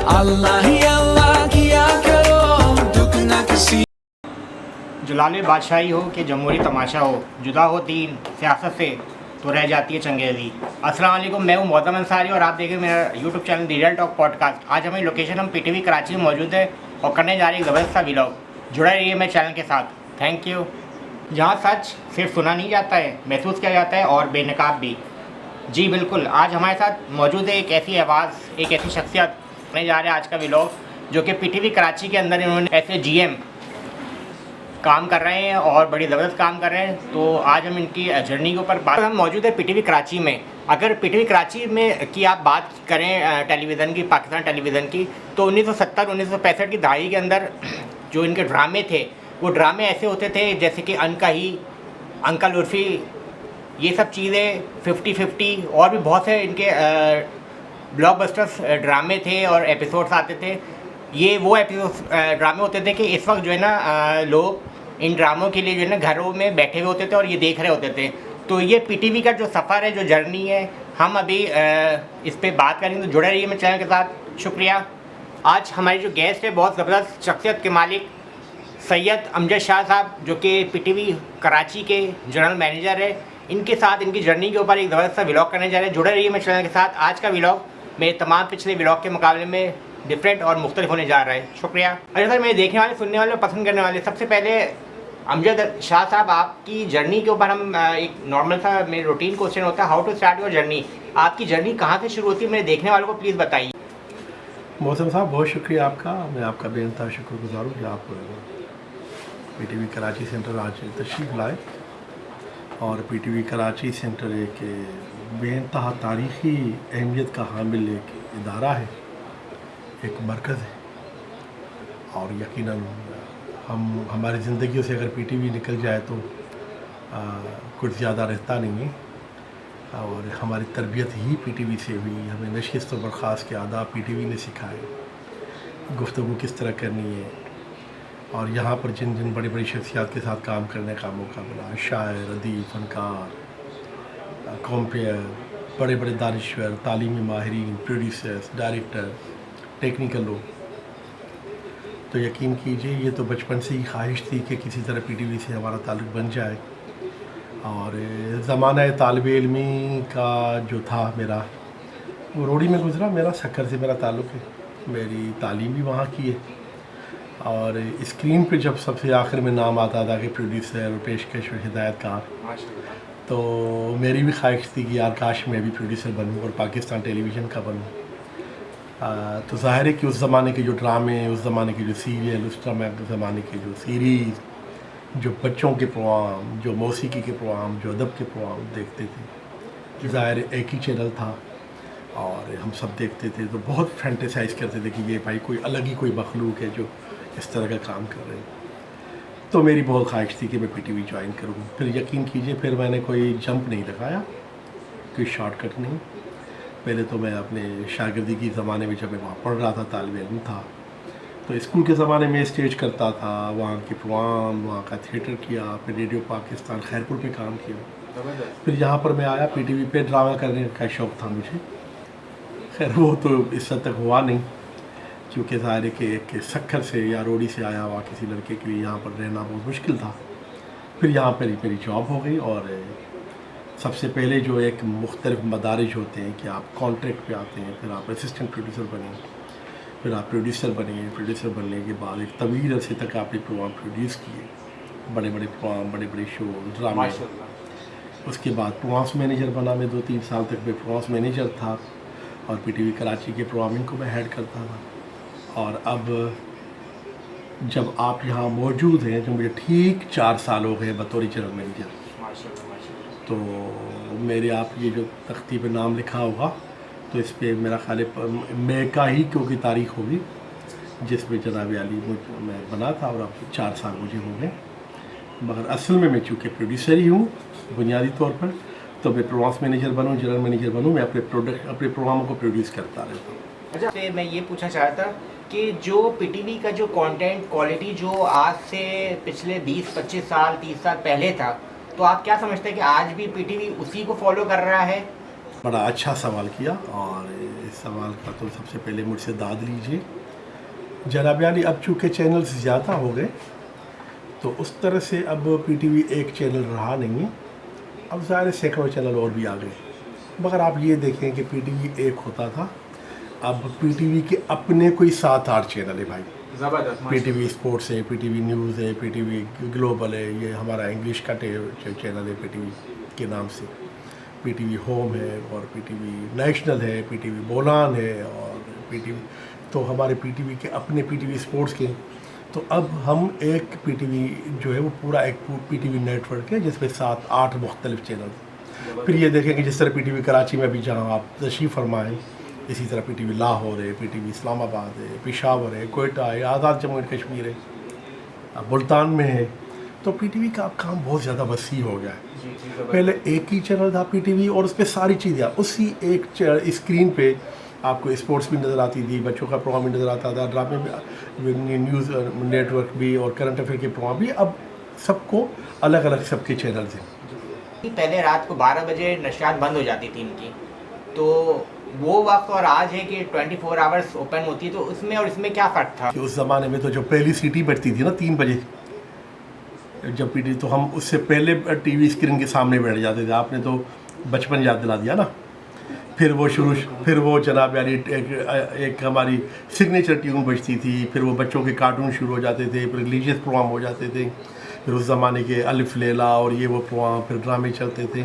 अल्लाह ही अल्लाह किया करो, दुख ना किसी। जुलाल बादशाही हो कि जमहूरी तमाशा हो, जुदा हो दीन सियासत से तो रह जाती है चंगेज़ी। अस्सलाम वालेकुम, मैं हूँ मौज़म अंसारी और आप देखें मेरा यूट्यूब चैनल दी रियल टॉक पॉडकास्ट। आज हमारी लोकेशन हम पीटीवी कराची में मौजूद है और करने जा रही है ज़बरदस्त सा व्लॉग। जुड़े रहिए मेरे चैनल के साथ, थैंक यू। जहाँ सच सिर्फ सुना नहीं जाता है, महसूस किया जाता है और बेनकाब भी। जी बिल्कुल, आज हमारे साथ मौजूद है एक ऐसी आवाज़, एक ऐसी शख्सियत। करने जा रहे हैं आज का व्लॉग जो कि पीटीवी कराची के अंदर इन्होंने ऐसे जीएम काम कर रहे हैं और बड़ी ज़बरदस्त काम कर रहे हैं। तो आज हम इनकी जर्नी के ऊपर बात। हम मौजूद है पीटीवी कराची में। अगर पीटीवी कराची में की आप बात करें टेलीविज़न की, पाकिस्तान टेलीविज़न की, तो 1970-1965 की दहाई के अंदर जो इनके ड्रामे थे, वो ड्रामे ऐसे होते थे जैसे कि अनकही, अंकल उर्फ़ी, ये सब चीज़ें 50-50 और भी बहुत से इनके ब्लॉकबस्टर्स ड्रामे थे और एपिसोड्स आते थे। ये वो एपिसोड ड्रामे होते थे कि इस वक्त जो है ना लोग इन ड्रामों के लिए जो है ना घरों में बैठे हुए होते थे और ये देख रहे होते थे। तो ये पीटीवी का जो सफ़र है, जो जर्नी है, हम अभी इस पे बात करेंगे। तो जुड़े रहिए मेरे चैनल के साथ, शुक्रिया। आज हमारी जो गेस्ट है बहुत ज़बरदस्त शख्सियत के मालिक सैयद अमजद शाह साहब, जो कि पीटीवी कराची के जनरल मैनेजर है। इनके साथ इनकी जर्नी के ऊपर एक ज़बरदस्त सा व्लॉग करने जा रहे हैं। जुड़े रहिए मेरे चैनल के साथ। आज का व्लॉग मेरे तमाम पिछले व्लॉग के मुकाबले में डिफरेंट और मुख्तलिफ होने जा रहा है। शुक्रिया। अच्छा सर, मेरे देखने वाले, सुनने वाले और पसंद करने वाले, सबसे पहले अमजद शाह साहब, आपकी जर्नी के ऊपर हम एक नॉर्मल सा मेरे रूटीन क्वेश्चन होता है, how to start your journey. आपकी जर्नी कहाँ से शुरू होती है, मेरे देखने वालों को प्लीज़ बताइए। मौसम साहब, बहुत शुक्रिया आपका। मैं आपका बेइंतहा शुक्रगुजार हूँ कि आप पीटीवी कराची सेंटर आज तशरीफ़ लाए। और पीटीवी कराची सेंटर एक बेइंतहा तारीख़ी अहमियत का हामिल एक इदारा है, एक मरकज़ है। और यकीनन हमारी ज़िंदगियों से अगर पीटीवी निकल जाए तो कुछ ज़्यादा रहता नहीं है। और हमारी तरबियत ही पीटीवी से हुई। हमें नशिस्त व बर्खास्त के आदाब पीटीवी ने सिखाए, गुफ्तगू किस तरह करनी है। और यहाँ पर जिन जिन बड़ी बड़ी शख्सियात के साथ काम करने का मौका मिला, शायर, अदीब, फ़नकार, कॉम्पेयर, बड़े बड़े दानिश्वर, तालीमी माहिरीन, प्रोड्यूसर्स, डायरेक्टर, टेक्निकल लोग, तो यकीन कीजिए ये तो बचपन से ही ख्वाहिश थी कि किसी तरह पीटीवी से हमारा ताल्लुक़ बन जाए। और ज़माना तालिब इल्मी का जो था मेरा, वो रोड़ी में गुज़रा। मेरा सक्कर से मेरा ताल्लुक़ है, मेरी तालीम भी वहाँ की है। और स्क्रीन पे जब सबसे आखिर में नाम आता था कि प्रोड्यूसर और पेशकश और हिदायतकार, तो मेरी भी ख्वाहिश थी कि यार काश मैं भी प्रोड्यूसर बनूँ और पाकिस्तान टेलीविज़न का बनूँ। तो ज़ाहिर है कि उस ज़माने के जो ड्रामे, उस ज़माने के जो सीरियल, उस ज़माने के जो सीरीज़, जो बच्चों के प्रोग्राम, जो मौसीकी के प्रोग्राम, जो अदब के प्रोग्राम देखते थे, ज़ाहिर एक ही चैनल था और हम सब देखते थे। तो बहुत फैंटेसाइज़ करते थे कि ये भाई कोई अलग ही कोई मखलूक है जो इस तरह का काम कर रहे हैं। तो मेरी बहुत ख्वाहिश थी कि मैं पीटीवी ज्वाइन करूँ। फिर यकीन कीजिए, फिर मैंने कोई जंप नहीं लगाया, कोई शॉर्टकट नहीं। पहले तो मैं अपने शागिर्दी की ज़माने में जब मैं वहाँ पढ़ रहा था, तालिब इल्म था, तो स्कूल के ज़माने में स्टेज करता था, वहाँ के प्रोग्राम, वहाँ का थिएटर किया। फिर रेडियो पाकिस्तान खैरपुर पे काम किया। फिर यहाँ पर मैं आया, पीटीवी पे ड्रामा करने का शौक़ था मुझे। खैर वो तो इस हद तक हुआ नहीं, क्योंकि ज़ाहिर है कि सक्खर से या रोड़ी से आया हुआ किसी लड़के के लिए यहाँ पर रहना बहुत मुश्किल था। फिर यहाँ पर मेरी जॉब हो गई। और सबसे पहले जो एक मुख्तलिफ मदारिज होते हैं कि आप कॉन्ट्रैक्ट पे आते हैं, फिर आप असिस्टेंट प्रोड्यूसर बने, फिर आप प्रोड्यूसर बने। प्रोड्यूसर बनने के बाद एक तवील अरसे तक आपने प्रोग्राम प्रोड्यूस किए, बड़े बड़े प्रोग्राम, बड़े बड़े शो, ड्रामे। उसके बाद प्रोग्राम्स मैनेजर बना मैं, 2-3 साल तक मैं प्रोग्राम्स मैनेजर था और पीटीवी कराची के प्रोग्रामिंग को मैं हेड करता था। और अब जब आप यहाँ मौजूद हैं, जो मुझे ठीक 4 साल हो गए बतौर जनरल मैनेजर, तो मेरे आप ये जो तख्ती पे नाम लिखा होगा, तो इस पर मेरा ख्याल मैं का ही क्योंकि तारीख़ होगी जिसमें जनाब अली मैं बना था। और अब 4 साल मुझे हो गए। मगर असल में मैं चूँकि प्रोड्यूसर ही हूँ बुनियादी तौर पर, तो मैं प्रोग्राम्स मैनेजर बनूँ, जनरल मैनेजर बनूँ, मैं अपने प्रोग्रामों को प्रोड्यूस करता रहता हूँ। अच्छा, तो मैं ये पूछना चाहता कि जो पीटीवी का जो कंटेंट क्वालिटी जो आज से पिछले 20-25 साल, 30 साल पहले था, तो आप क्या समझते हैं कि आज भी पीटीवी उसी को फॉलो कर रहा है? बड़ा अच्छा सवाल किया। और सवाल का तो सबसे पहले मुझसे दाद लीजिए। जनाब अली, अब चूँकि चैनल्स ज़्यादा हो गए तो उस तरह से अब पीटीवी एक चैनल रहा नहीं है, अब ज़ाहिर सैकड़ों चैनल और भी आ गए। मगर आप ये देखें कि पीटीवी एक होता था, अब पीटीवी के अपने कोई 7-8 चैनल है भाई। ज़बरदस्त। पीटीवी स्पोर्ट्स है, पीटीवी न्यूज़ है, पीटीवी ग्लोबल है, ये हमारा इंग्लिश का चैनल है पीटीवी के नाम से, पीटीवी होम है और पीटीवी नेशनल है, पीटीवी बोलान है और पीटीवी, तो हमारे पीटीवी के अपने पीटीवी स्पोर्ट्स के। तो अब हम एक पीटीवी जो है वो पूरा एक पीटीवी नेटवर्क है जिसमें 7-8 मुख्तलिफ चैनल। फिर ये देखें कि जिस तरह पीटीवी कराची में भी जहाँ आप तशरीफ़ फरमाएँ, इसी तरह पीटीवी लाहौर है, पीटीवी इस्लामाबाद है, पेशावर है, कोयटा है, आज़ाद जम्मू एंड कश्मीर है, मुल्तान में है। तो पीटीवी का अब काम बहुत ज़्यादा वसी हो गया है। पहले एक ही चैनल था पीटीवी और उस पर सारी चीज़ें उसी एक स्क्रीन पे आपको स्पोर्ट्स भी नज़र आती थी, बच्चों का प्रोग्राम भी नज़र आता था, ड्रामे भी, न्यूज़ नेटवर्क भी और करंट अफेयर के प्रोग्राम भी। अब सबको अलग अलग सबके चैनल थे। पहले रात को 12 बजे नशियात बंद हो जाती थी इनकी, तो वो वक्त और आज है कि 24 आवर्स ओपन होती है, तो उसमें और इसमें क्या फ़र्क था? कि उस ज़माने में तो जो पहली सीटी बजती थी ना 3 बजे जब पीटी, तो हम उससे पहले टीवी स्क्रीन के सामने बैठ जाते थे। आपने तो बचपन याद दिला दिया ना। फिर वो जनाब यानी एक हमारी सिग्नेचर ट्यून बजती थी, फिर वो बच्चों के कार्टून शुरू हो जाते थे, फिर रिलीजियस प्रोग्राम हो जाते थे, फिर उस ज़माने के अलिफ लैला और ये वो प्रोग्राम, फिर ड्रामे चलते थे।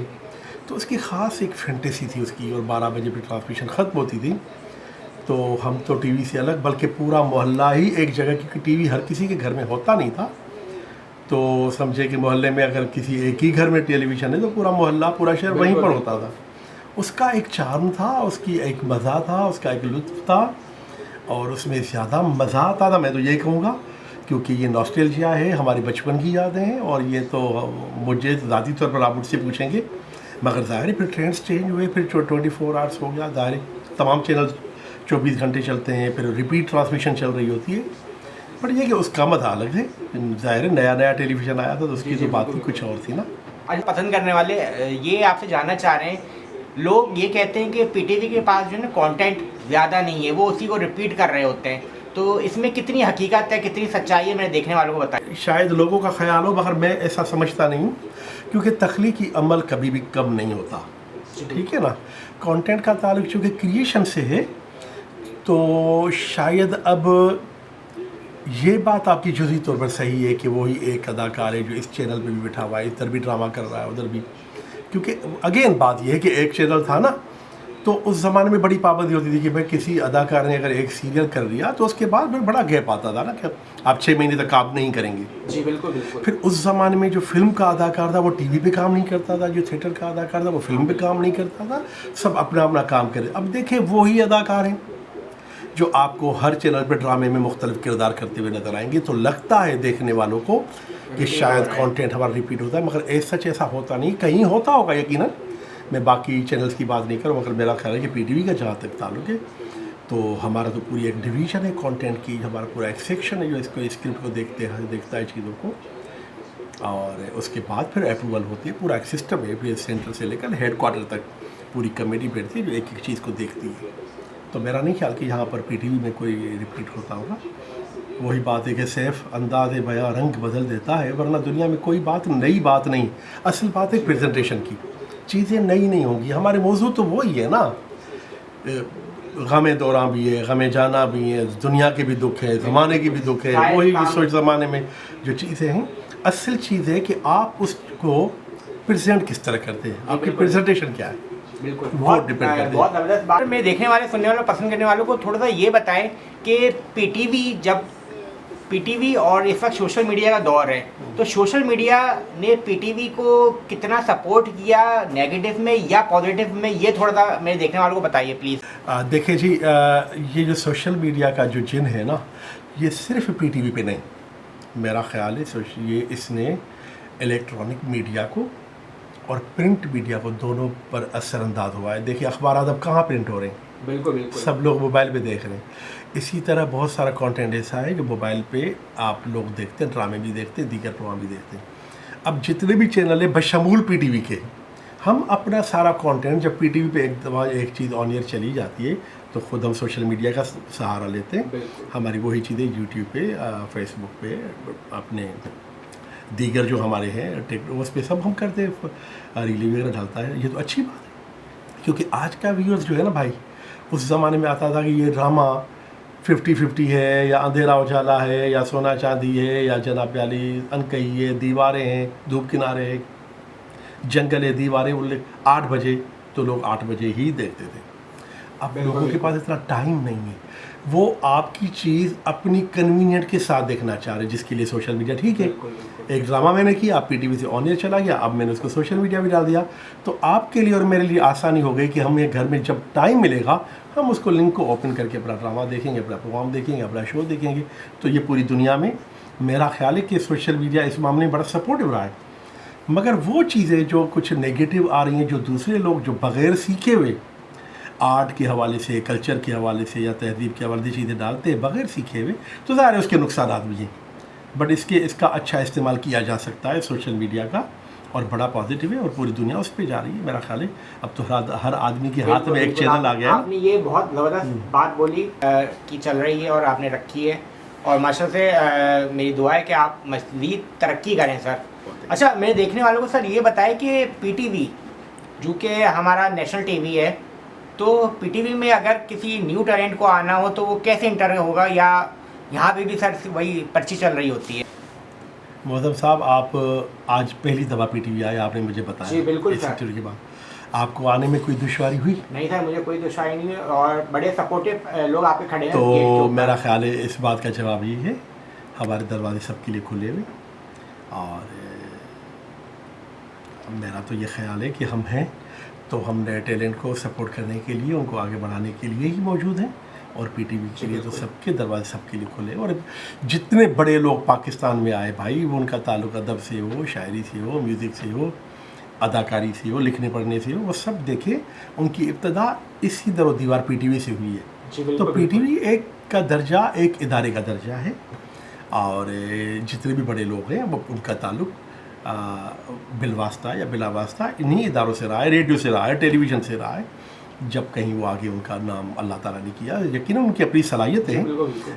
तो उसकी ख़ास एक फैंटेसी थी उसकी, और 12 बजे पे ट्रांसमिशन ख़त्म होती थी। तो हम तो टीवी से अलग, बल्कि पूरा मोहल्ला ही एक जगह, क्योंकि टीवी हर किसी के घर में होता नहीं था, तो समझे कि मोहल्ले में अगर किसी एक ही घर में टेलीविज़न है तो पूरा मोहल्ला, पूरा शहर वहीं पर होता था। उसका एक चार्म था, उसकी एक मज़ा था, उसका एक लुत्फ़ था, और उसमें ज़्यादा मज़ा आता था। मैं तो यही कहूँगा क्योंकि ये नॉस्टैल्जिया है, हमारी बचपन की यादें हैं, और ये तो मुझे ज़ाती तौर पर आप मुझसे पूछेंगे। मगर ज़ाहिर है फिर ट्रेंड्स चेंज हुए, फिर 24 आवर्स हो गया, ज़ाहिर है तमाम चैनल 24 घंटे चलते हैं, फिर रिपीट ट्रांसमिशन चल रही होती है। बट ये कि उसका मज़ा अलग है, ज़ाहिर है नया टेलीविज़न आया था तो उसकी तो बात ही कुछ और थी ना। आज पसंद करने वाले ये आपसे जानना चाह रहे हैं, लोग ये कहते हैं कि पीटीवी के पास जो है ना कंटेंट ज़्यादा नहीं है, वो उसी को रिपीट कर रहे होते हैं, तो इसमें कितनी हकीकत है, कितनी सच्चाई है, मैंने देखने वालों को बताया। शायद लोगों का ख्याल हो, मगर मैं ऐसा समझता नहीं हूँ, क्योंकि तख्लीकी अमल कभी भी कम नहीं होता, ठीक है ना। कंटेंट का ताल्लुक चूँकि क्रिएशन से है, तो शायद अब ये बात आपकी जुज़ी तौर पर सही है कि वही एक अदाकार है जो इस चैनल पे भी बैठा हुआ है, इधर भी ड्रामा कर रहा है, उधर भी, क्योंकि अगेन बात यह है कि एक चैनल था ना, तो उस ज़माने में बड़ी पाबंदी होती थी कि भाई किसी अदाकार ने अगर एक सीरियल कर लिया तो उसके बाद फिर बड़ा गैप आता था ना, कि आप 6 महीने तक काम नहीं करेंगे। जी बिल्कुल बिल्कुल। फिर उस ज़माने में जो फिल्म का अदाकार था वो टीवी पे काम नहीं करता था, जो थिएटर का अदाकार था वो फिल्म पे काम नहीं करता था, सब अपना अपना काम करे। अब देखें वही अदाकार हैं जो आपको हर चैनल पर ड्रामे में मुख्तलिफ किरदार करते हुए नजर आएंगे, तो लगता है देखने वालों को कि शायद कंटेंट हमारा रिपीट होता है, मगर सच ऐसा होता नहीं। कहीं होता होगा यकीनन, मैं बाकी चैनल्स की बात नहीं करूँ, मगर मेरा ख्याल है कि पीटीवी का जहाँ तक ताल्लुक है तो हमारा तो पूरी एक डिवीज़न है कंटेंट की, हमारा पूरा एक सेक्शन है जो इसको स्क्रिप्ट को देखता है चीज़ों को, और उसके बाद फिर अप्रूवल होती है। पूरा एक सिस्टम है, फिर सेंटर से लेकर हेड क्वार्टर तक पूरी कमेटी बैठती है जो एक एक चीज़ को देखती है। तो मेरा नहीं ख्याल कि यहाँ पर पीटीवी में कोई रिपीट होता होगा। वही बात है कि सैफ अंदाज़ बयां रंग बदल देता है, वरना दुनिया में कोई बात नई बात नहीं। असल बात है प्रेजेंटेशन की, चीज़ें नई नहीं होंगी। हमारे मौजू तो वही है ना, गमे दौरा भी है, गमे जाना भी है, दुनिया के भी दुख है, ज़माने के भी दुख है, वही सोच ज़माने में जो चीज़ें हैं। असल चीज़ है कि आप उसको प्रेजेंट किस तरह करते हैं, आपकी प्रेजेंटेशन क्या है, बिल्कुल बहुत डिपेंड करते हैं। बहुत ज़बरदस्त बात। मेरे देखने वाले, सुनने वाले, पसंद करने वालों को थोड़ा सा ये बताएं कि पीटीवी और इस वक्त सोशल मीडिया का दौर है, तो सोशल मीडिया ने पीटीवी को कितना सपोर्ट किया, नेगेटिव में या पॉजिटिव में, ये थोड़ा सा मेरे देखने वालों को बताइए प्लीज़। देखिए जी, ये जो सोशल मीडिया का जो जिन है ना, ये सिर्फ पीटीवी पे नहीं, मेरा ख्याल है ये इसने इलेक्ट्रॉनिक मीडिया को और प्रिंट मीडिया को दोनों पर असरअंदाज हुआ है। देखिए अखबार अब कहाँ प्रिंट हो रहे हैं, बिल्कुल बिल्कुल, सब लोग मोबाइल पे देख रहे हैं। इसी तरह बहुत सारा कंटेंट ऐसा है जो मोबाइल पे आप लोग देखते हैं, ड्रामे भी देखते हैं, दीगर प्रोग्राम भी देखते हैं। अब जितने भी चैनल है बशमूल पीटीवी के, हम अपना सारा कंटेंट जब पीटीवी पे एक दफ़ा एक चीज़ ऑन एयर चली जाती है, तो खुद हम सोशल मीडिया का सहारा लेते हैं। हमारी वही चीज़ें यूट्यूब पे, फेसबुक पे, अपने दीगर जो हमारे हैं उस पे सब हम करते हैं, रील वगैरह डालता है। ये तो अच्छी बात है, क्योंकि आज का व्यूअर्स जो है ना भाई, उस ज़माने में आता था कि ये ड्रामा 50-50 है, या अंधेरा उजाला है, या सोना चांदी है, या जनाब प्याली अनकही है, दीवारें हैं, धूप किनारे है, जंगल है, दीवारें, उल्ले 8 बजे तो लोग 8 बजे ही देखते थे। अब लोगों के पास इतना टाइम नहीं है, वो आपकी चीज़ अपनी कन्वीनियंट के साथ देखना चाह रहे हैं, जिसके लिए सोशल मीडिया ठीक है। एक ड्रामा मैंने किया, पीटीवी से ऑन एयर चला गया, अब मैंने उसको सोशल मीडिया भी डाल दिया, तो आपके लिए और मेरे लिए आसानी हो गई कि हमें घर में जब टाइम मिलेगा हम उसको लिंक को ओपन करके अपना ड्रामा देखेंगे, अपना प्रोग्राम देखेंगे, अपना शो देखेंगे। तो ये पूरी दुनिया में मेरा ख्याल है कि सोशल मीडिया इस मामले में बड़ा सपोर्टिव रहा है। मगर वो चीज़ें जो कुछ नेगेटिव आ रही हैं, जो दूसरे लोग जो बग़ैर सीखे हुए आर्ट के हवाले से, कल्चर के हवाले से या तहज़ीब के हवाले से चीज़ें डालते हैं बग़ैर सीखे हुए, तो ज़ाहिर है उसके नुकसान भी हैं। बट इसका अच्छा इस्तेमाल किया जा सकता है सोशल मीडिया का, और बड़ा पॉजिटिव है, और पूरी दुनिया उस पर जा रही है। मेरा ख्याल है अब तो हर आदमी के हाथ में एक चैनल आ गया है। आपने ये बहुत ज़बरदस्त बात बोली कि चल रही है और आपने रखी है, और माशाल्लाह से मेरी दुआ है कि आप मज़ीद तरक्की करें सर। अच्छा, मेरे देखने वालों को सर ये बताएं कि पीटीवी जो कि हमारा नेशनल टीवी है, तो पीटीवी में अगर किसी न्यू टैलेंट को आना हो तो वो कैसे इंटर होगा, या यहाँ पे भी सर वही पर्ची चल रही होती है? मौसम साहब, आप आज पहली दफ़ा पीटीवी आए, आपने मुझे बताया। जी बिल्कुल इस सर। इंटरव्यू के बाद आपको आने में कोई दुश्वारी हुई? नहीं सर, मुझे कोई दुश्वारी नहीं है, और बड़े सपोर्टिव लोग आप पे खड़े हैं। तो मेरा ख्याल है इस बात का जवाब ये है, हमारे दरवाजे सबके लिए खुले हुए, और मेरा तो ये ख्याल है कि हम हैं तो हम नए टैलेंट को सपोर्ट करने के लिए, उनको आगे बढ़ाने के लिए ही मौजूद हैं, और पीटीवी के लिए तो सबके दरवाजे सबके लिए खुले। और जितने बड़े लोग पाकिस्तान में आए भाई, वो उनका ताल्लुक अदब से हो, शायरी से हो, म्यूज़िक से हो, अदाकारी से हो, लिखने पढ़ने से हो, वो सब देखें। उनकी इब्तदा इसी दरो दीवार पीटीवी से हुई है। तो पीटीवी एक का दर्जा, एक इदारे का दर्जा है, और जितने भी बड़े लोग हैं वो उनका ताल्लुक बिलवास्ता या बिलावास्ता इन्हीं इदारों से रहा है, रेडियो से रहा है, टेलीविज़न से रहा है। जब कहीं वो आगे उनका नाम अल्लाह ताला ने किया, यकीनन उनकी अपनी सलाहियतें हैं,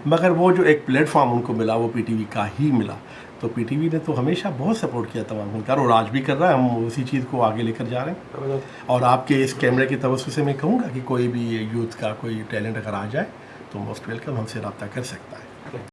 मगर वो जो एक प्लेटफॉर्म उनको मिला वो पीटीवी का ही मिला। तो पीटीवी ने तो हमेशा बहुत सपोर्ट किया तमाम फनकार, और आज भी कर रहा है। हम उसी चीज़ को आगे लेकर जा रहे हैं, और आपके इस कैमरे की तवज्जो से मैं कहूँगा कि कोई भी यूथ का कोई टैलेंट अगर आ जाए तो मोस्ट वेलकम, हमसे रब्ता कर सकता है।